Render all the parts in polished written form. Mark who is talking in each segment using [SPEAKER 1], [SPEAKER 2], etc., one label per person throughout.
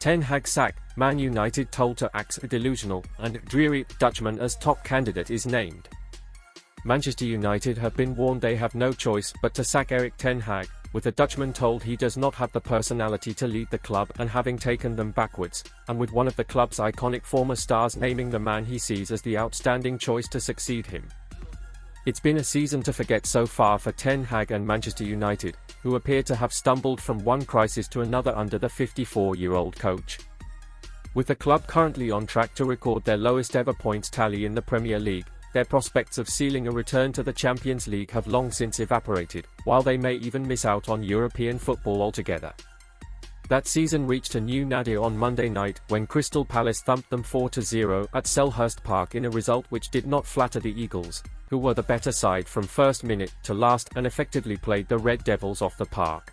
[SPEAKER 1] Ten Hag sack, Man United told to axe delusional, and dreary, Dutchman as top candidate is named. Manchester United have been warned they have no choice but to sack Erik Ten Hag, with the Dutchman told he does not have the personality to lead the club and having taken them backwards, and with one of the club's iconic former stars naming the man he sees as the outstanding choice to succeed him. It's been a season to forget so far for Ten Hag and Manchester United, who appear to have stumbled from one crisis to another under the 54-year-old coach. With the club currently on track to record their lowest ever points tally in the Premier League, their prospects of sealing a return to the Champions League have long since evaporated, while they may even miss out on European football altogether. That season reached a new nadir on Monday night when Crystal Palace thumped them 4-0 at Selhurst Park in a result which did not flatter the Eagles, who were the better side from first minute to last and effectively played the Red Devils off the park.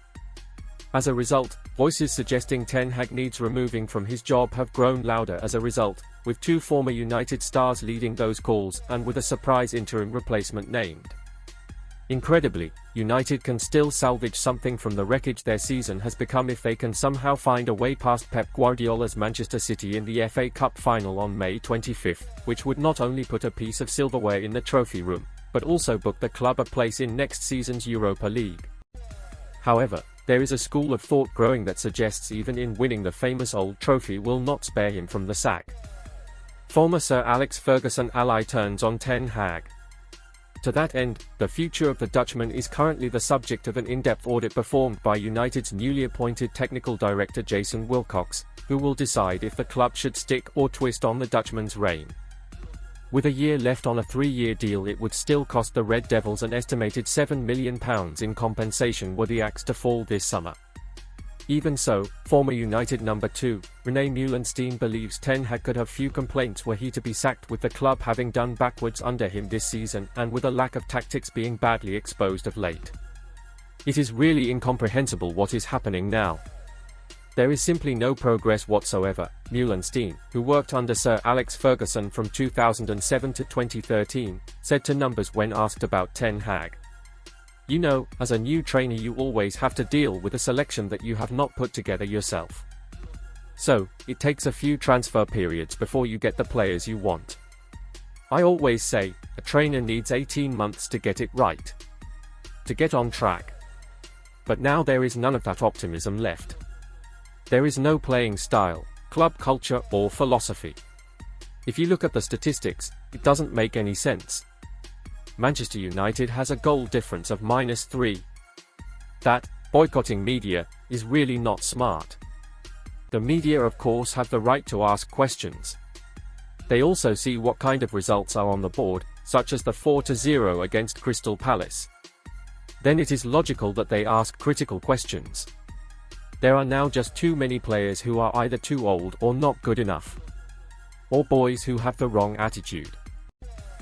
[SPEAKER 1] As a result, voices suggesting Ten Hag needs removing from his job have grown louder as a result, with two former United stars leading those calls and with a surprise interim replacement named. Incredibly, United can still salvage something from the wreckage their season has become if they can somehow find a way past Pep Guardiola's Manchester City in the FA Cup final on May 25, which would not only put a piece of silverware in the trophy room, but also book the club a place in next season's Europa League. However, there is a school of thought growing that suggests even in winning the famous Old Trophy will not spare him from the sack. Former Sir Alex Ferguson ally turns on Ten Hag. To that end, the future of the Dutchman is currently the subject of an in-depth audit performed by United's newly appointed technical director Jason Wilcox, who will decide if the club should stick or twist on the Dutchman's reign. With a year left on a 3-year deal, it would still cost the Red Devils an estimated £7 million in compensation were the axe to fall this summer. Even so, former United number 2, René Meulensteen believes Ten Hag could have few complaints were he to be sacked, with the club having done backwards under him this season and with a lack of tactics being badly exposed of late. It is really incomprehensible what is happening now. There is simply no progress whatsoever, Meulensteen, who worked under Sir Alex Ferguson from 2007 to 2013, said to Numbers when asked about Ten Hag. "You know, as a new trainer you always have to deal with a selection that you have not put together yourself. So, it takes a few transfer periods before you get the players you want. I always say, a trainer needs 18 months to get it right. To get on track. But now there is none of that optimism left. There is no playing style, club culture or philosophy. If you look at the statistics, it doesn't make any sense. Manchester United has a goal difference of -3. That, boycotting media, is really not smart. The media of course have the right to ask questions. They also see what kind of results are on the board, such as the 4-0 against Crystal Palace. Then it is logical that they ask critical questions. There are now just too many players who are either too old or not good enough. Or boys who have the wrong attitude.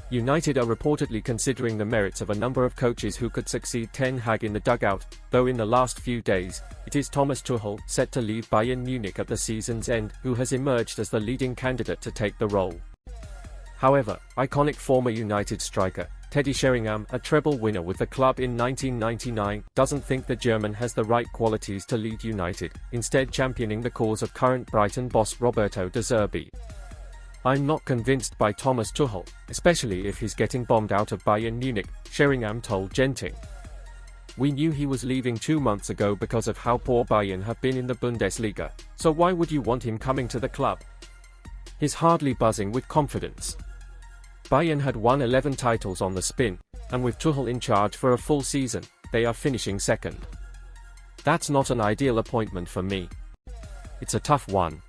[SPEAKER 1] United are reportedly considering the merits of a number of coaches who could succeed Ten Hag in the dugout, though in the last few days, it is Thomas Tuchel, set to leave Bayern Munich at the season's end, who has emerged as the leading candidate to take the role. However, iconic former United striker, Teddy Sheringham, a treble winner with the club in 1999, doesn't think the German has the right qualities to lead United, instead championing the cause of current Brighton boss Roberto De Zerbi. "I'm not convinced by Thomas Tuchel, especially if he's getting bombed out of Bayern Munich," Sheringham told Genting. "We knew he was leaving 2 months ago because of how poor Bayern have been in the Bundesliga, so why would you want him coming to the club? He's hardly buzzing with confidence." Bayern had won 11 titles on the spin, and with Tuchel in charge for a full season, they are finishing second. That's not an ideal appointment for me. It's a tough one.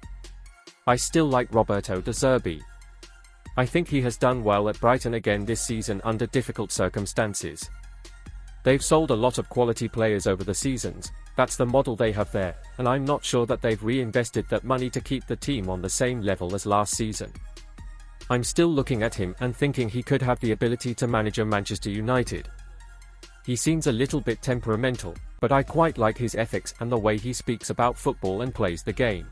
[SPEAKER 1] I still like Roberto De Zerbi. I think he has done well at Brighton again this season under difficult circumstances. They've sold a lot of quality players over the seasons, that's the model they have there, and I'm not sure that they've reinvested that money to keep the team on the same level as last season. I'm still looking at him and thinking he could have the ability to manage a Manchester United. He seems a little bit temperamental, but I quite like his ethics and the way he speaks about football and plays the game.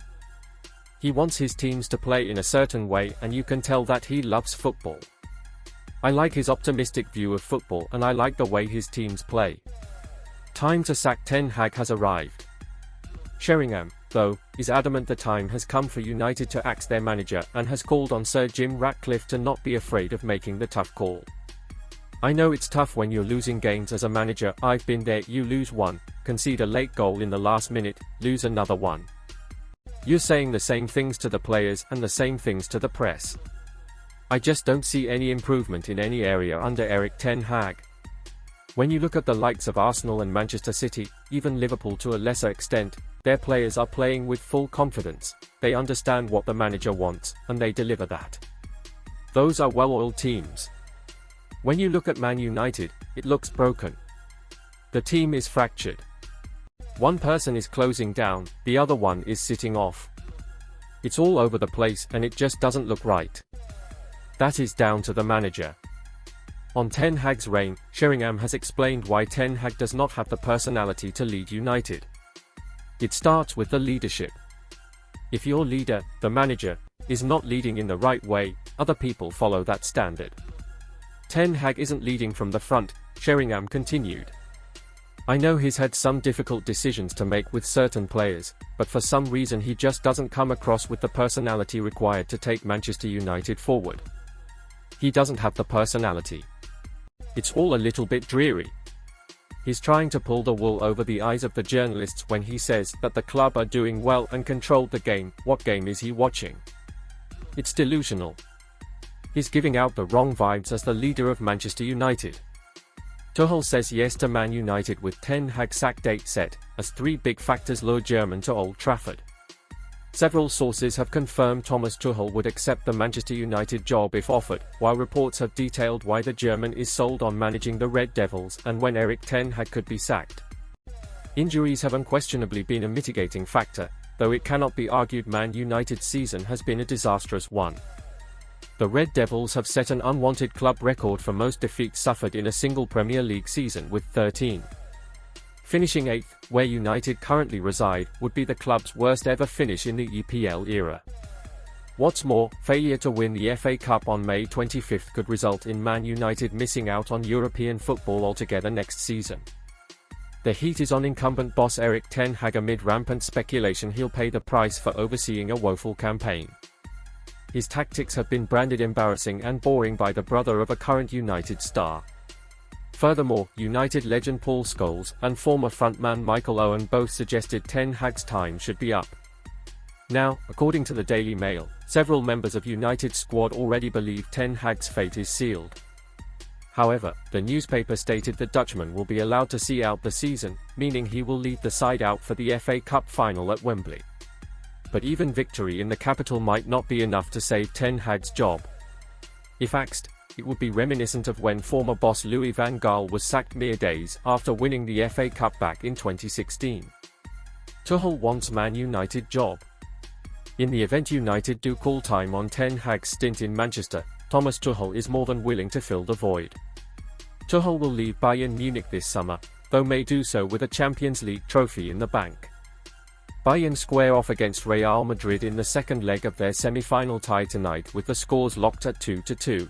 [SPEAKER 1] He wants his teams to play in a certain way, and you can tell that he loves football. I like his optimistic view of football and I like the way his teams play. Time to sack Ten Hag has arrived. Sheringham, though, is adamant the time has come for United to axe their manager and has called on Sir Jim Ratcliffe to not be afraid of making the tough call. "I know it's tough when you're losing games as a manager. I've been there. You lose one, concede a late goal in the last minute, lose another one. You're saying the same things to the players and the same things to the press. I just don't see any improvement in any area under Erik Ten Hag. When you look at the likes of Arsenal and Manchester City, even Liverpool to a lesser extent, their players are playing with full confidence, they understand what the manager wants, and they deliver that. Those are well-oiled teams. When you look at Man United, it looks broken. The team is fractured. One person is closing down, the other one is sitting off. It's all over the place and it just doesn't look right. That is down to the manager." On Ten Hag's reign, Sheringham has explained why Ten Hag does not have the personality to lead United. "It starts with the leadership. If your leader, the manager, is not leading in the right way, other people follow that standard. Ten Hag isn't leading from the front," Sheringham continued. "I know he's had some difficult decisions to make with certain players, but for some reason he just doesn't come across with the personality required to take Manchester United forward. He doesn't have the personality. It's all a little bit dreary. He's trying to pull the wool over the eyes of the journalists when he says that the club are doing well and controlled the game. What game is he watching? It's delusional. He's giving out the wrong vibes as the leader of Manchester United." Tuchel says yes to Man United with Ten Hag's sack date set, as three big factors lure German to Old Trafford. Several sources have confirmed Thomas Tuchel would accept the Manchester United job if offered, while reports have detailed why the German is sold on managing the Red Devils and when Erik Ten Hag could be sacked. Injuries have unquestionably been a mitigating factor, though it cannot be argued Man United's season has been a disastrous one. The Red Devils have set an unwanted club record for most defeats suffered in a single Premier League season with 13. Finishing 8th, where United currently reside, would be the club's worst ever finish in the EPL era. What's more, failure to win the FA Cup on May 25 could result in Man United missing out on European football altogether next season. The heat is on incumbent boss Erik Ten Hag amid rampant speculation he'll pay the price for overseeing a woeful campaign. His tactics have been branded embarrassing and boring by the brother of a current United star. Furthermore, United legend Paul Scholes and former frontman Michael Owen both suggested Ten Hag's time should be up. Now, according to the Daily Mail, several members of United's squad already believe Ten Hag's fate is sealed. However, the newspaper stated that Dutchman will be allowed to see out the season, meaning he will lead the side out for the FA Cup final at Wembley. But even victory in the capital might not be enough to save Ten Hag's job. If axed, it would be reminiscent of when former boss Louis van Gaal was sacked mere days after winning the FA Cup back in 2016. Tuchel wants Man United job. In the event United do call time on Ten Hag's stint in Manchester, Thomas Tuchel is more than willing to fill the void. Tuchel will leave Bayern Munich this summer, though may do so with a Champions League trophy in the bank. Bayern square off against Real Madrid in the second leg of their semi-final tie tonight with the scores locked at 2-2.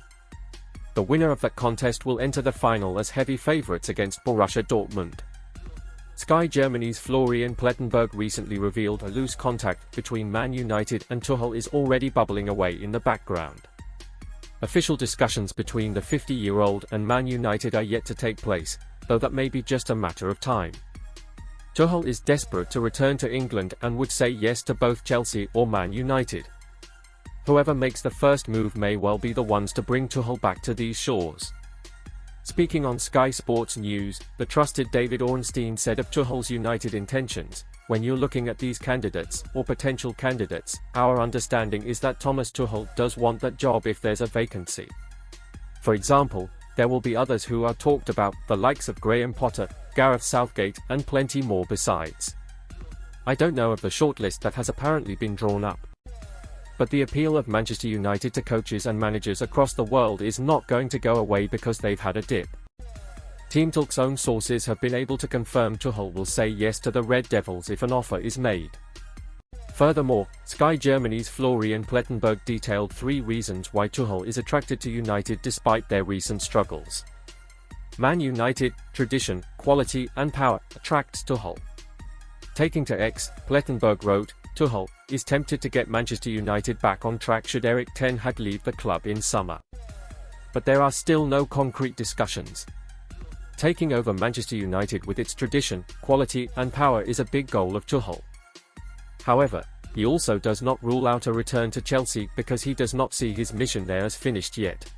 [SPEAKER 1] The winner of that contest will enter the final as heavy favourites against Borussia Dortmund. Sky Germany's Florian Plettenberg recently revealed a loose contact between Man United and Tuchel is already bubbling away in the background. Official discussions between the 50-year-old and Man United are yet to take place, though that may be just a matter of time. Tuchel is desperate to return to England and would say yes to both Chelsea or Man United. Whoever makes the first move may well be the ones to bring Tuchel back to these shores. Speaking on Sky Sports News, the trusted David Ornstein said of Tuchel's United intentions, "When you're looking at these candidates, or potential candidates, our understanding is that Thomas Tuchel does want that job if there's a vacancy. For example, there will be others who are talked about, the likes of Graham Potter, Gareth Southgate, and plenty more besides. I don't know of the shortlist that has apparently been drawn up. But the appeal of Manchester United to coaches and managers across the world is not going to go away because they've had a dip." Team Talk's own sources have been able to confirm Tuchel will say yes to the Red Devils if an offer is made. Furthermore, Sky Germany's Florian Plettenberg detailed 3 reasons why Tuchel is attracted to United despite their recent struggles. Man United, tradition, quality, and power, attracts Tuchel. Taking to X, Plettenberg wrote, Tuchel is tempted to get Manchester United back on track should Erik Ten Hag leave the club in summer. But there are still no concrete discussions. Taking over Manchester United with its tradition, quality, and power is a big goal of Tuchel. However, he also does not rule out a return to Chelsea because he does not see his mission there as finished yet.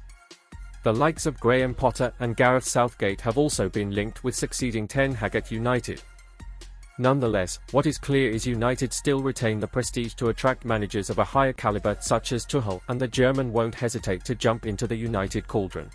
[SPEAKER 1] The likes of Graham Potter and Gareth Southgate have also been linked with succeeding Ten Hag at United. Nonetheless, what is clear is United still retain the prestige to attract managers of a higher caliber such as Tuchel, and the German won't hesitate to jump into the United cauldron.